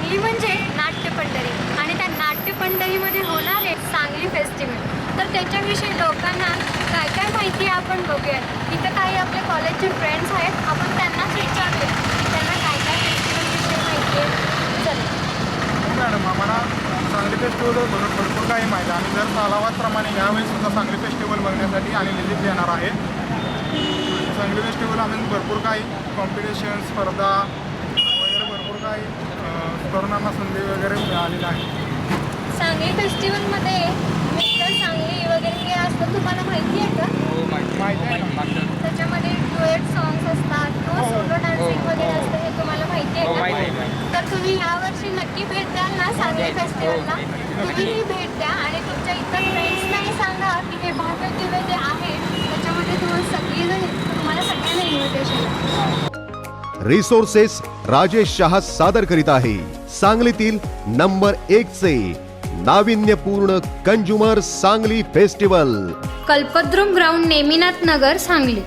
सांगली म्हणजे नाट्यपंढरी आणि त्या नाट्यपंढरीमध्ये होणार आहे सांगली फेस्टिवल. तर त्याच्याविषयी लोकांना काय काय माहिती आपण बघूयात. इथं काही आपले कॉलेजचे फ्रेंड्स आहेत, आपण त्यांनाच विचारूया त्यांना काय काय फेस्टिवलविषयी माहिती आहे. चला मॅडम, आम्हाला सांगली फेस्टिवल भरपूर काही माहिती आहे. आम्ही दर सालावादप्रमाणे यावेळी सुद्धा सांगली फेस्टिवल बघण्यासाठी आणि व्हिजिट देणार आहे. सांगली फेस्टिवल आम्ही भरपूर काही कॉम्पिटिशन स्पर्धा वगैरे भरपूर काही तरुणांना संधी वगैरे मिळालेली आहे. सांगली फेस्टिवलमध्ये मिस्टर सांगली वगैरे हे असतं, तुम्हाला माहिती आहे का? माहिती आहे ना? त्याच्यामध्ये ड्युएट सॉंग्स असतात किंवा सोलो डान्सिंग वगैरे असतं, हे तुम्हाला माहिती आहे का? तर तुम्ही यावर्षी नक्की भेट द्याल ना सांगली फेस्टिवलला? तुम्हीही भेट द्या आणि तुमच्या इतर फ्रेंड्सनाही सांगा की हे भव्य दिव्य जे आहे त्याच्यामध्ये तुम्हाला सगळ्यांना इन्व्हिटेशन. रिसोर्सेस राजेश शहा सादर करीत आहे सांगलीतील नंबर 1 चे नाविन्यपूर्ण consumer Sangli festival. कल्पद्रुम ground, Neminath नगर, सांगली.